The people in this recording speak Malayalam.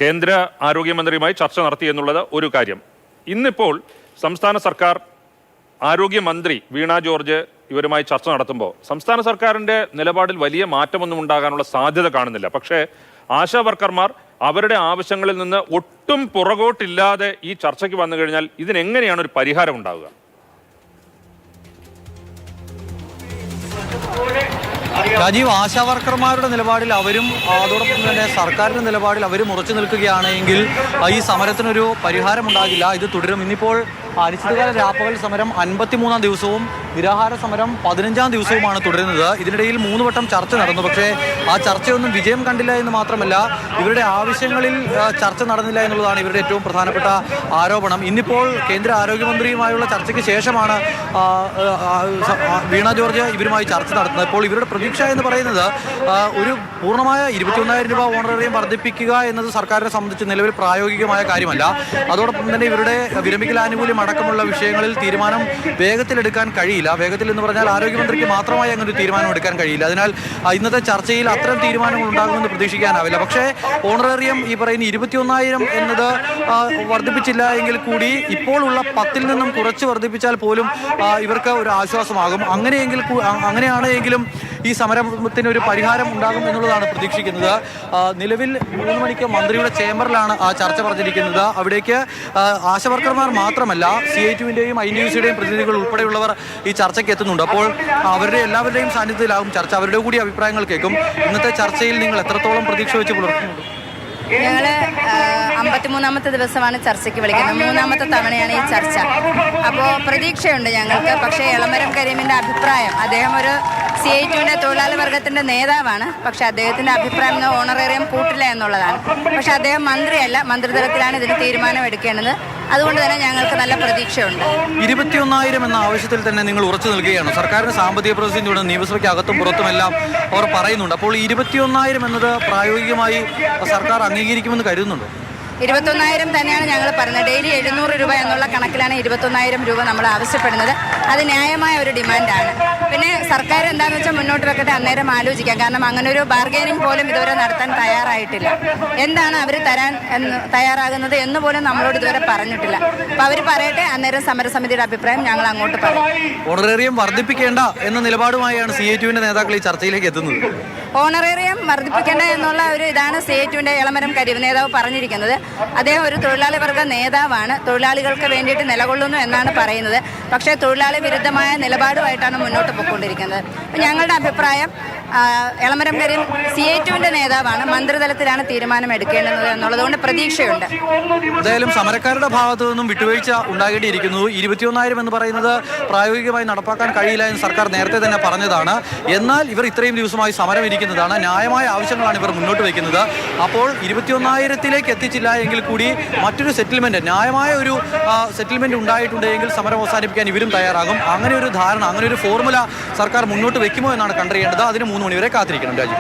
കേന്ദ്ര ആരോഗ്യമന്ത്രിയുമായി ചർച്ച നടത്തി എന്നുള്ളത് ഒരു കാര്യം. ഇന്നിപ്പോൾ സംസ്ഥാന സർക്കാർ ആരോഗ്യമന്ത്രി വീണ ജോർജ് ഇവരുമായി ചർച്ച നടത്തുമ്പോൾ സംസ്ഥാന സർക്കാരിൻ്റെ നിലപാടിൽ വലിയ മാറ്റമൊന്നും ഉണ്ടാകാനുള്ള സാധ്യത കാണുന്നില്ല. പക്ഷേ ആശാ വർക്കർമാർ അവരുടെ ആവശ്യങ്ങളിൽ നിന്ന് ഒട്ടും പുറകോട്ടില്ലാതെ ഈ ചർച്ചയ്ക്ക് വന്നു കഴിഞ്ഞാൽ ഇതിനെങ്ങനെയാണ് ഒരു പരിഹാരം ഉണ്ടാവുക? രാജീവ്, ആശാവർക്കർമാരുടെ നിലപാടിൽ അവരും അതോടൊപ്പം തന്നെ സർക്കാരിൻ്റെ നിലപാടിൽ അവരും ഉറച്ചു നിൽക്കുകയാണെങ്കിൽ ഈ സമരത്തിനൊരു പരിഹാരമുണ്ടാകില്ല. ഇത് തുടരും. ഇന്നിപ്പോൾ അനിശ്ചിതകാല രാപ്പകൽ സമരം 53-ാം ദിവസവും നിരാഹാര സമരം 15-ാം ദിവസവുമാണ് തുടരുന്നത്. ഇതിനിടയിൽ 3 വട്ടം ചർച്ച നടന്നു. പക്ഷേ ആ ചർച്ചയൊന്നും വിജയം കണ്ടില്ല എന്ന് മാത്രമല്ല, ഇവരുടെ ആവശ്യങ്ങളിൽ ചർച്ച നടന്നില്ല എന്നുള്ളതാണ് ഇവരുടെ ഏറ്റവും പ്രധാനപ്പെട്ട ആരോപണം. ഇന്നിപ്പോൾ കേന്ദ്ര ആരോഗ്യമന്ത്രിയുമായുള്ള ചർച്ചയ്ക്ക് ശേഷമാണ് വീണ ജോർജ് ഇവരുമായി ചർച്ച നടത്തുന്നത്. ഇപ്പോൾ ഇവരുടെ പ്രതീക്ഷ എന്ന് പറയുന്നത് ഒരു പൂർണ്ണമായ 21,000 രൂപ ഓണറേറിയം വർദ്ധിപ്പിക്കുക എന്നത് സർക്കാരിനെ സംബന്ധിച്ച് നിലവിൽ പ്രായോഗികമായ കാര്യമല്ല. അതോടൊപ്പം തന്നെ ഇവരുടെ വിരമിക്കൽ ആനുകൂല്യം അടക്കമുള്ള വിഷയങ്ങളിൽ തീരുമാനം വേഗത്തിലെടുക്കാൻ കഴിയില്ല. വേഗത്തിൽ എന്ന് പറഞ്ഞാൽ ആരോഗ്യമന്ത്രിക്ക് മാത്രമായി അങ്ങനെ ഒരു തീരുമാനം എടുക്കാൻ കഴിയില്ല. അതിനാൽ ഇന്നത്തെ ചർച്ചയിൽ അത്തരം തീരുമാനങ്ങൾ ഉണ്ടാകുമെന്ന് പ്രതീക്ഷിക്കാനാവില്ല. പക്ഷേ ഓണറേറിയം ഈ പറയുന്ന 21,000 എന്നത് വർദ്ധിപ്പിച്ചില്ല എങ്കിൽ കൂടി ഇപ്പോൾ ഉള്ള 10-ൽ നിന്നും കുറച്ച് വർദ്ധിപ്പിച്ചാൽ പോലും ഇവർക്ക് ഒരു ആശ്വാസമാകും. അങ്ങനെയാണ് എങ്കിലും ഈ സമരത്തിന് ഒരു പരിഹാരം ഉണ്ടാകും എന്നുള്ളതാണ് പ്രതീക്ഷിക്കുന്നത്. നിലവിൽ 3 മണിക്ക് മന്ത്രിയുടെ ചേംബറിലാണ് ആ ചർച്ച പറഞ്ഞിരിക്കുന്നത്. അവിടേക്ക് ആശാവർക്കർമാർ മാത്രമല്ല CITUവിൻ്റെയും INTUC-യുടെയും പ്രതിനിധികൾ ഉൾപ്പെടെയുള്ളവർ ഈ ചർച്ചയ്ക്ക് എത്തുന്നുണ്ട്. അപ്പോൾ അവരുടെ എല്ലാവരുടെയും സാന്നിധ്യത്തിലാകും ചർച്ച. അവരുടെ കൂടി അഭിപ്രായങ്ങൾ കേൾക്കും. ഇന്നത്തെ ചർച്ചയിൽ നിങ്ങൾ എത്രത്തോളം പ്രതീക്ഷ വെച്ച് പുലർത്തുന്നുണ്ട്? ഞങ്ങൾ 53-ാമത്തെ ദിവസമാണ് ചർച്ചയ്ക്ക് വിളിക്കുന്നത്. 3-ാമത്തെ തവണയാണ് ഈ ചർച്ച. അപ്പോൾ പ്രതീക്ഷയുണ്ട് ഞങ്ങൾക്ക്. പക്ഷേ എളമരം കരീമിൻ്റെ അഭിപ്രായം, അദ്ദേഹം ഒരു CITUവിൻ്റെ തൊഴിലാളി വർഗത്തിൻ്റെ നേതാവാണ്. പക്ഷേ അദ്ദേഹത്തിൻ്റെ അഭിപ്രായം ഓണറേറിയം കൂട്ടില്ല എന്നുള്ളതാണ്. പക്ഷേ അദ്ദേഹം മന്ത്രിയല്ല, മന്ത്രിതലത്തിലാണ് ഇതിന് തീരുമാനം എടുക്കേണ്ടത്. അതുകൊണ്ട് തന്നെ ഞങ്ങൾക്ക് നല്ല പ്രതീക്ഷയുണ്ട്. 21,000 എന്ന ആവശ്യത്തിൽ തന്നെ നിങ്ങൾ ഉറച്ചു നിൽക്കുകയാണ്. സർക്കാരിന് സാമ്പത്തിക പ്രതിസന്ധിയുടെ നിയമസഭയ്ക്ക് അകത്തും പുറത്തുമെല്ലാം അവർ പറയുന്നുണ്ട്. അപ്പോൾ 21,000 എന്നത് പ്രായോഗികമായി സർക്കാർ അംഗീകരിക്കുമെന്ന് കരുതുന്നുണ്ടോ? 21,000 തന്നെയാണ് ഞങ്ങൾ പറയുന്നത്. ഡെയിലി 700 രൂപ എന്നുള്ള കണക്കിലാണ് 21,000 രൂപ നമ്മൾ ആവശ്യപ്പെടുന്നത്. അത് ന്യായമായ ഒരു ഡിമാൻഡാണ്. പിന്നെ സർക്കാർ എന്താണെന്ന് വെച്ചാൽ മുന്നോട്ട് വെക്കട്ടെ, അന്നേരം ആലോചിക്കാം. കാരണം അങ്ങനെ ഒരു ബാർഗൈനിങ് പോലും ഇതുവരെ നടത്താൻ തയ്യാറായിട്ടില്ല. എന്താണ് അവർ തരാൻ തയ്യാറാകുന്നത് എന്ന് പോലും നമ്മളോട് ഇതുവരെ പറഞ്ഞിട്ടില്ല. അപ്പോൾ അവർ പറയട്ടെ, അന്നേരം സമരസമിതിയുടെ അഭിപ്രായം ഞങ്ങൾ അങ്ങോട്ട് പറയും. ഓണറേറിയം വർദ്ധിപ്പിക്കേണ്ട എന്ന നിലപാടുമായാണ് CITUവിൻ്റെ നേതാക്കൾ ഈ ചർച്ചയിലേക്ക് എത്തുന്നത്. ഓണറേറിയം വർദ്ധിപ്പിക്കേണ്ട എന്നുള്ള ഒരു ഇതാണ് CITUവിൻ്റെ എളമരം കരീം നേതാവ് പറഞ്ഞിരിക്കുന്നത്. അദ്ദേഹം ഒരു തൊഴിലാളി വർഗ നേതാവാണ്. തൊഴിലാളികൾക്ക് വേണ്ടിയിട്ട് നിലകൊള്ളുന്നു എന്നാണ് പറയുന്നത്. പക്ഷേ തൊഴിലാളി വിരുദ്ധമായ നിലപാടുമായിട്ടാണ് മുന്നോട്ട് പോയിക്കൊണ്ടിരിക്കുന്നത്. ഞങ്ങളുടെ അഭിപ്രായം, എളമരം കരീം CITUവിൻ്റെ നേതാവാണ്, മന്ത്രിതലത്തിലാണ് തീരുമാനം എടുക്കേണ്ടത് എന്നുള്ളതുകൊണ്ട് പ്രതീക്ഷയുണ്ട്. എന്തായാലും സമരക്കാരുടെ ഭാഗത്തു നിന്നും വിട്ടുവീഴ്ച ഉണ്ടാകേണ്ടിയിരിക്കുന്നു. 21,000 എന്ന് പറയുന്നത് പ്രായോഗികമായി നടപ്പാക്കാൻ കഴിയില്ല എന്ന് സർക്കാർ നേരത്തെ തന്നെ പറഞ്ഞതാണ്. എന്നാൽ ഇവർ ഇത്രയും ദിവസമായി സമരം ഇരിക്കുന്നതാണ്. ന്യായമായ ആവശ്യങ്ങളാണ് ഇവർ മുന്നോട്ട് വയ്ക്കുന്നത്. അപ്പോൾ 21,000-ലേക്ക് എത്തിച്ചില്ല എങ്കിൽ കൂടി മറ്റൊരു സെറ്റിൽമെന്റ്, ന്യായമായ ഒരു സെറ്റിൽമെന്റ് ഉണ്ടായിട്ടുണ്ടെങ്കിൽ സമരം അവസാനിപ്പിക്കാൻ ഇവരും തയ്യാറാകും. അങ്ങനെ ഒരു ധാരണ, അങ്ങനെ ഒരു ഫോർമുല സർക്കാർ മുന്നോട്ട് വെക്കുമോ എന്നാണ് കണ്ടറിയേണ്ടത്. അതിന് 3 മണി വരെ കാത്തിരിക്കണം. രാജു.